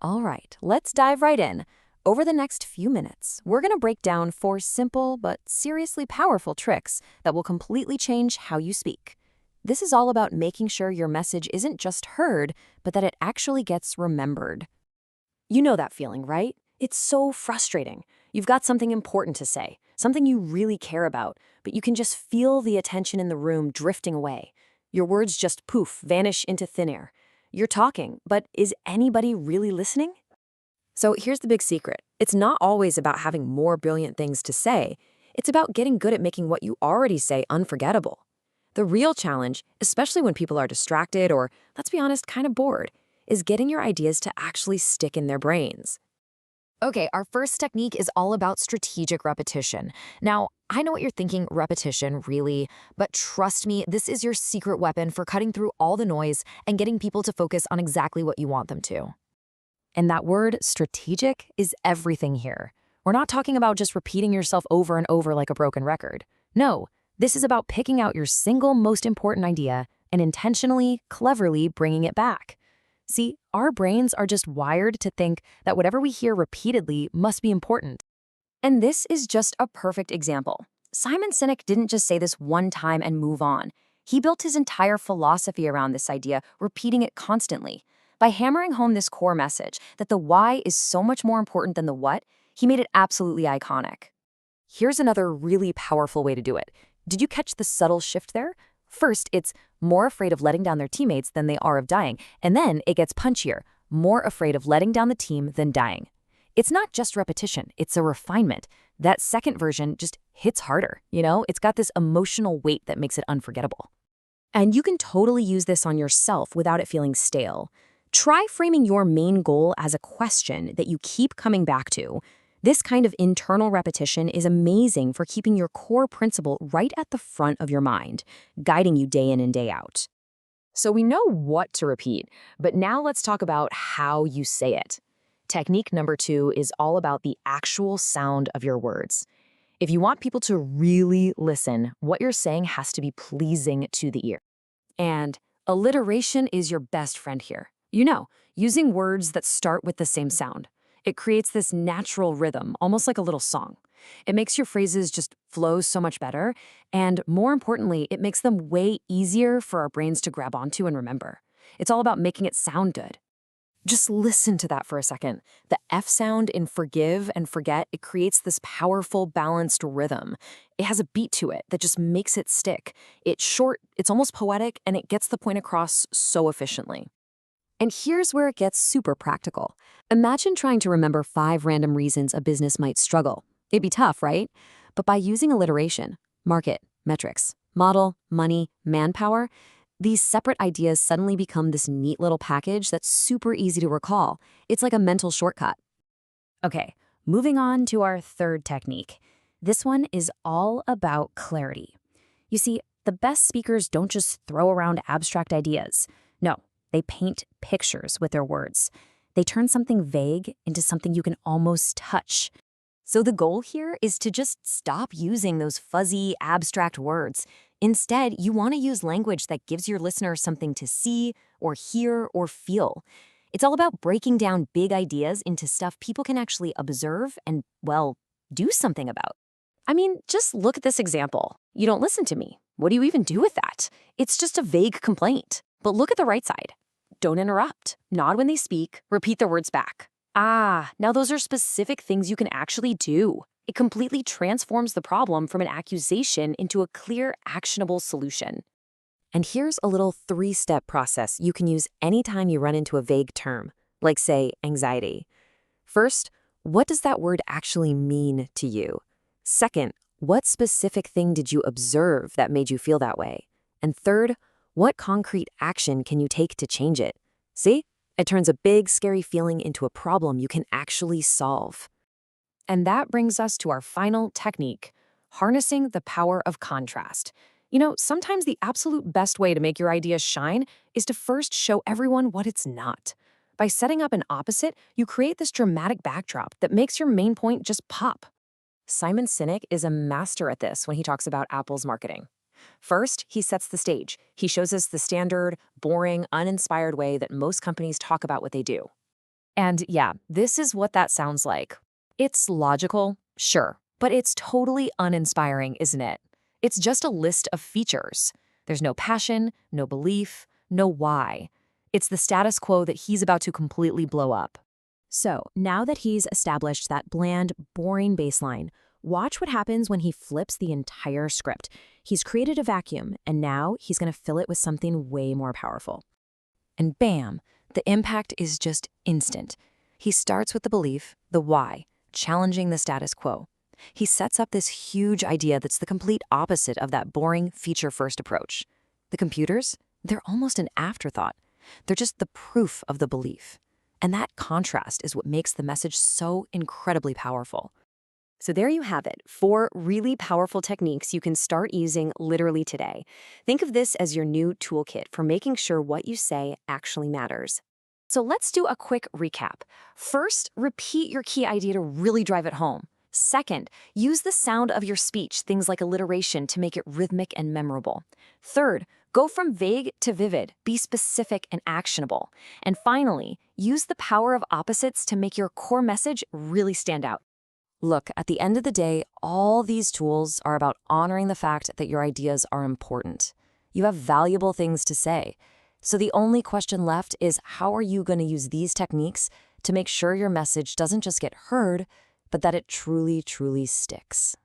All right, let's dive right in. Over the next few minutes, we're going to break down 4 simple but seriously powerful tricks that will completely change how you speak. This is all about making sure your message isn't just heard, but that it actually gets remembered. You know that feeling, right? It's so frustrating. You've got something important to say, something you really care about, but you can just feel the attention in the room drifting away. Your words just poof, vanish into thin air. You're talking, but is anybody really listening? So here's the big secret. It's not always about having more brilliant things to say. It's about getting good at making what you already say unforgettable. The real challenge, especially when people are distracted or, let's be honest, kind of bored, is getting your ideas to actually stick in their brains. Okay, our first technique is all about strategic repetition. Now, I know what you're thinking, repetition, really, but trust me, this is your secret weapon for cutting through all the noise and getting people to focus on exactly what you want them to. And that word, strategic, is everything here. We're not talking about just repeating yourself over and over like a broken record. No, this is about picking out your single most important idea and intentionally, cleverly bringing it back. See, our brains are just wired to think that whatever we hear repeatedly must be important. And this is just a perfect example. Simon Sinek didn't just say this one time and move on. He built his entire philosophy around this idea, repeating it constantly. By hammering home this core message that the why is so much more important than the what, he made it absolutely iconic. Here's another really powerful way to do it. Did you catch the subtle shift there? First, it's more afraid of letting down their teammates than they are of dying, and then it gets punchier, more afraid of letting down the team than dying. It's not just repetition, it's a refinement. That second version just hits harder, It's got this emotional weight that makes it unforgettable. And you can totally use this on yourself without it feeling stale. Try framing your main goal as a question that you keep coming back to. This kind of internal repetition is amazing for keeping your core principle right at the front of your mind, guiding you day in and day out. So we know what to repeat, but now let's talk about how you say it. Technique number 2 is all about the actual sound of your words. If you want people to really listen, what you're saying has to be pleasing to the ear. And alliteration is your best friend here. Using words that start with the same sound. It creates this natural rhythm, almost like a little song. It makes your phrases just flow so much better, and more importantly, it makes them way easier for our brains to grab onto and remember. It's all about making it sound good. Just listen to that for a second. The F sound in forgive and forget, it creates this powerful, balanced rhythm. It has a beat to it that just makes it stick. It's short, it's almost poetic, and it gets the point across so efficiently. And here's where it gets super practical. Imagine trying to remember 5 random reasons a business might struggle. It'd be tough, right? But by using alliteration, market, metrics, model, money, manpower, these separate ideas suddenly become this neat little package that's super easy to recall. It's like a mental shortcut. Okay, moving on to our third technique. This one is all about clarity. You see, the best speakers don't just throw around abstract ideas. No, they paint pictures with their words. They turn something vague into something you can almost touch. So the goal here is to just stop using those fuzzy, abstract words. Instead, you want to use language that gives your listener something to see or hear or feel. It's all about breaking down big ideas into stuff people can actually observe and, well, do something about. I mean, just look at this example. You don't listen to me. What do you even do with that? It's just a vague complaint. But look at the right side. Don't interrupt. Nod when they speak. Repeat their words back. Now those are specific things you can actually do. It completely transforms the problem from an accusation into a clear, actionable solution. And here's a little 3-step process you can use anytime you run into a vague term, like, say, anxiety. First, what does that word actually mean to you? Second, what specific thing did you observe that made you feel that way? And third, what concrete action can you take to change it? See? It turns a big, scary feeling into a problem you can actually solve. And that brings us to our final technique, harnessing the power of contrast. Sometimes the absolute best way to make your idea shine is to first show everyone what it's not. By setting up an opposite, you create this dramatic backdrop that makes your main point just pop. Simon Sinek is a master at this when he talks about Apple's marketing. First, he sets the stage. He shows us the standard, boring, uninspired way that most companies talk about what they do. And yeah, this is what that sounds like. It's logical, sure, but it's totally uninspiring, isn't it? It's just a list of features. There's no passion, no belief, no why. It's the status quo that he's about to completely blow up. So, now that he's established that bland, boring baseline, watch what happens when he flips the entire script. He's created a vacuum, and now he's going to fill it with something way more powerful. And bam, the impact is just instant. He starts with the belief, the why, challenging the status quo. He sets up this huge idea that's the complete opposite of that boring, feature-first approach. The computers, they're almost an afterthought. They're just the proof of the belief. And that contrast is what makes the message so incredibly powerful. So there you have it, 4 really powerful techniques you can start using literally today. Think of this as your new toolkit for making sure what you say actually matters. So let's do a quick recap. First, repeat your key idea to really drive it home. Second, use the sound of your speech, things like alliteration, to make it rhythmic and memorable. Third, go from vague to vivid, be specific and actionable. And finally, use the power of opposites to make your core message really stand out. Look, at the end of the day, all these tools are about honoring the fact that your ideas are important. You have valuable things to say. So the only question left is, how are you going to use these techniques to make sure your message doesn't just get heard, but that it truly, truly sticks?